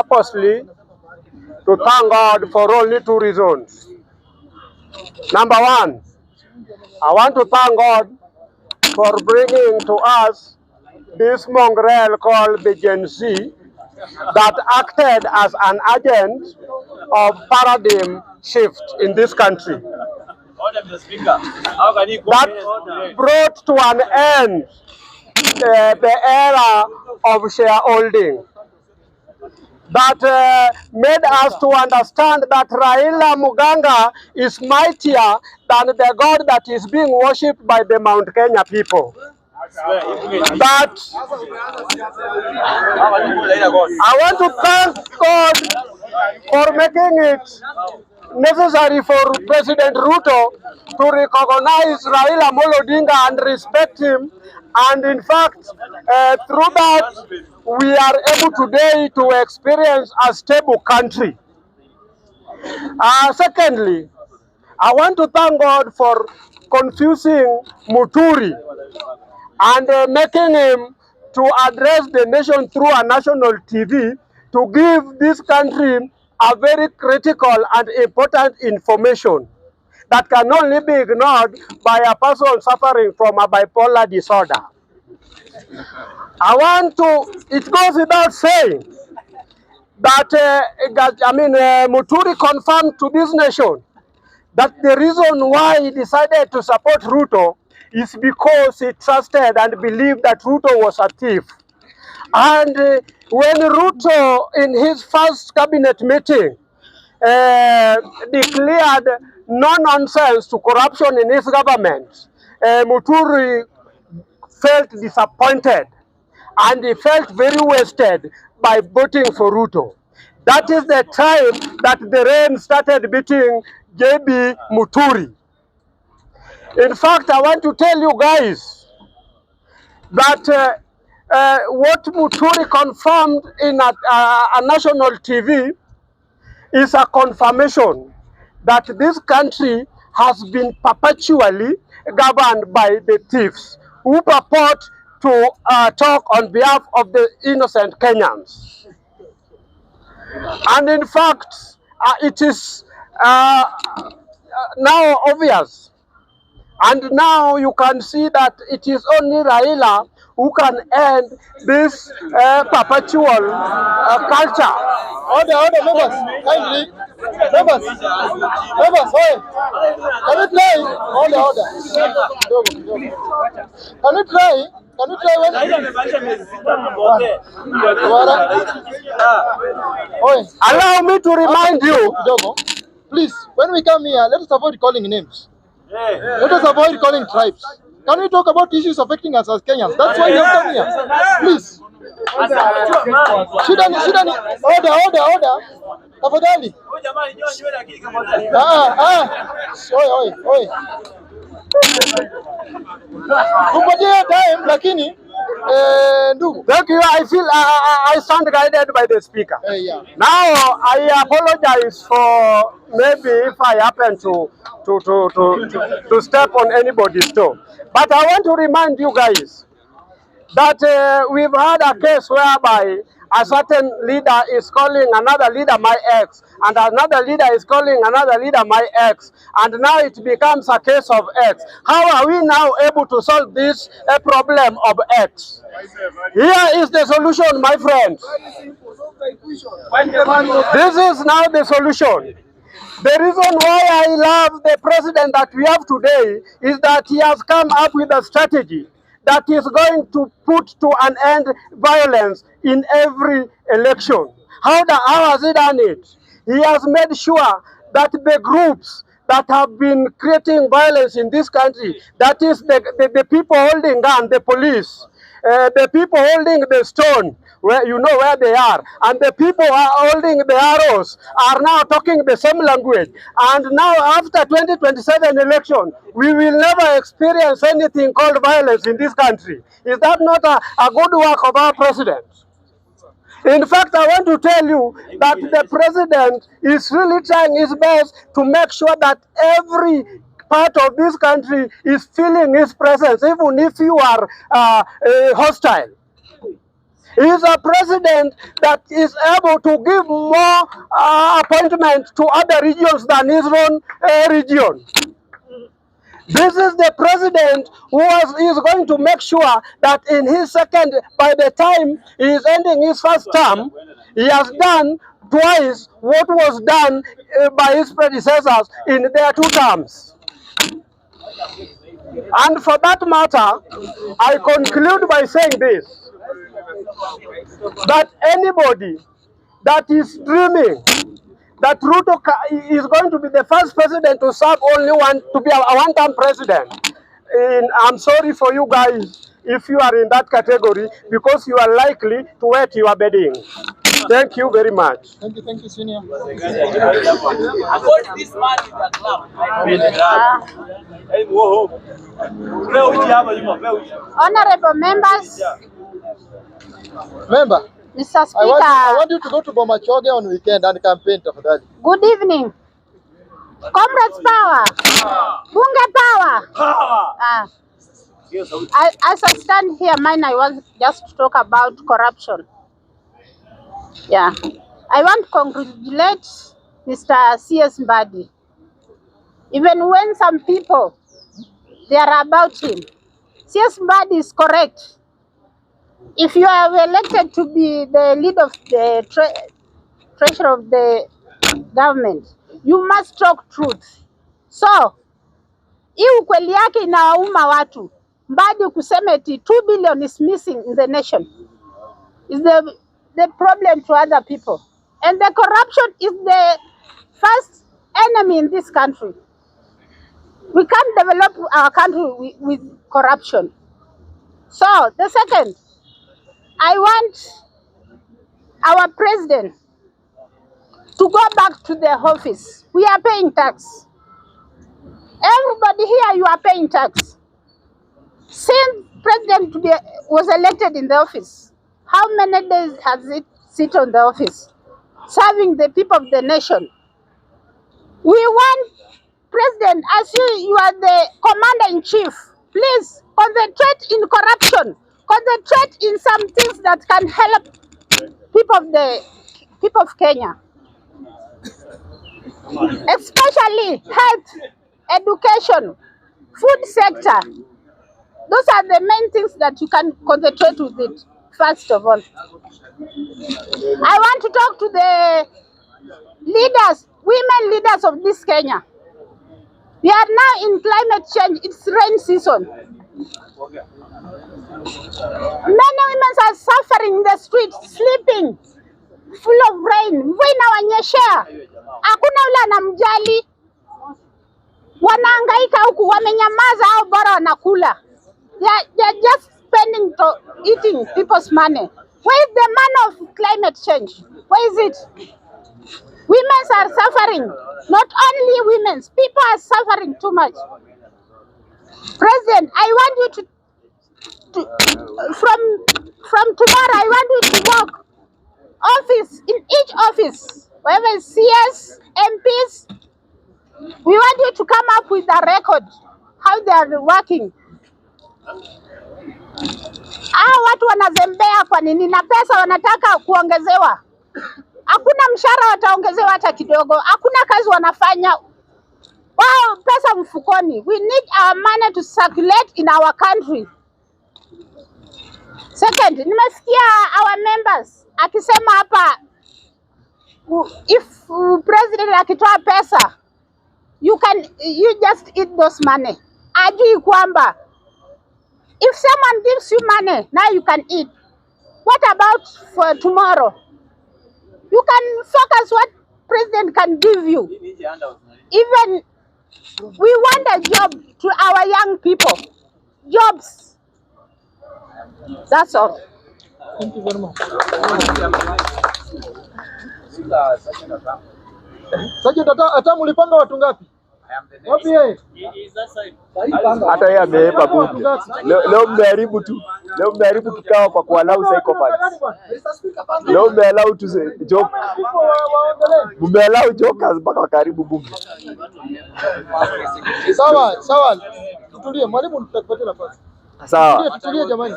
purposely to thank God for only two reasons. Number one, I want to thank God for bringing to us this mongrel called the Gen Z that acted as an agent of paradigm shift in this country. That brought to an end the era of shareholding. That made us to understand that Raila Muganga is mightier than the God that is being worshipped by the Mount Kenya people. That I want to thank God for making it necessary for President Ruto to recognize Raila Amolo Odinga and respect him. And in fact, through that, we are able today to experience a stable country. Secondly, I want to thank God for confusing Butere and making him to address the nation through a national TV to give this country a very critical and important information that can only be ignored by a person suffering from a bipolar disorder. It goes without saying that, Butere confirmed to this nation that the reason why he decided to support Ruto is because he trusted and believed that Ruto was a thief. And when Ruto, in his first cabinet meeting, declared no nonsense to corruption in his government, Butere felt disappointed and he felt very wasted by voting for Ruto. That is the time that the rain started beating JB Butere. In fact, I want to tell you guys that what Butere confirmed in a national TV is a confirmation that this country has been perpetually governed by the thieves who purport to talk on behalf of the innocent Kenyans. And in fact, it is now obvious. And now you can see that it is only Raila who can end this perpetual culture. Order, members, kindly. Members, hey, can you try? Order. Can you try? Can you try Allow me to remind you. Please, when we come here, let us avoid calling names. Let us avoid calling tribes. Can we talk about issues affecting us as Kenyans? That's why we have come here. Please. Shidani. Order. Tafadhali. Oi. Kupatia time lakini ndugu. Thank you. I feel I stand guided by the speaker. Yeah. Now I apologize for maybe if I happen to step on anybody's toe. But I want to remind you guys that we've had a case whereby a certain leader is calling another leader my ex, and another leader is calling another leader my ex, and now it becomes a case of ex. How are we now able to solve this problem of ex? Here is the solution, my friends. This is now the solution. The reason why I love the president that we have today is that he has come up with a strategy that is going to put to an end violence in every election. How has he done it? He has made sure that the groups that have been creating violence in this country, that is the people holding gun, the police, the people holding the stone, where you know where they are, and the people who are holding the arrows are now talking the same language. And now after 2027 election, we will never experience anything called violence in this country. Is that not a good work of our president? In fact, I want to tell you that the president is really trying his best to make sure that every part of this country is feeling his presence, even if you are hostile. He is a president that is able to give more appointments to other regions than his own region. This is the president who is going to make sure that in his second, by the time he is ending his first term, he has done twice what was done by his predecessors in their 2 terms. And for that matter, I conclude by saying this, that anybody that is dreaming that Ruto is going to be the first president to serve to be a one-term president, I'm sorry for you guys if you are in that category, because you are likely to wet your bedding. Thank you very much. Thank you, Senior. Honorable members, Member, Mr. Speaker, I want you to go to Bomachoge on weekend and campaign. Good evening. Comrades power. Bunge power. As I stand here, I was just to talk about corruption. Yeah. I want to congratulate Mr. C.S. Mbadi. Even when some people, they are about him, C.S. Mbadi is correct. If you are elected to be the lead of the treasurer of the government, you must talk truth. So, hii ukweli yake inawauma watu. Mbadi kusema eti 2 billion is missing in the nation is the problem to other people. And the corruption is the first enemy in this country. We can't develop our country with corruption. So, the second, I want our president to go back to the office. We are paying tax. Everybody here, you are paying tax. Since President was elected in the office, how many days has it sit on the office, serving the people of the nation? We want President, as you are the commander-in-chief, please concentrate in corruption, concentrate in some things that can help people of Kenya, especially health, education, food sector. Those are the main things that you can concentrate with it, first of all. I want to talk to the leaders, women leaders of this Kenya. We are now in climate change, it's rain season. Many women are suffering in the streets, sleeping, full of rain. Mvua inawanyeshea, hakuna ule anamjali. Wanahangaika huku, wamenyamaza au bora wanakula. They are just spending eating people's money. Where is the man of climate change? Where is it? Women are suffering. Not only women, people are suffering too much. President, I want you from tomorrow, I want you to work office, in each office, whether it's CS, MPs, we want you to come up with a record, how they are working. Watu wanazembea kwa nini? Na pesa wanataka kuongezewa. Hakuna mshahara wataongezewa hata kidogo. Hakuna kazi wanafanya. Wao pesa mfukoni. We need our money to circulate in our country. Second, nimesikia our members akisema hapa, if president akitoa pesa, you just eat those money. Ajui kwamba if someone gives you money, now you can eat. What about for tomorrow? You can focus what president can give you. Even we want a job to our young people. Jobs. That's all. Thank you very much. Sergeant, hata mlipanga watu ngapi? Wapi yeye? Hata yeye ameipa bunge. Leo mmeharibu tu. Leo mmeharibu kikao kwa kualau psychopaths. Leo mmeallow tu joke. Mmeallow jokers mpaka wakaribu bunge. Sawa. Tutulie, mwalimu tutakupatia nafasi. Sawa. Tutulie jamani.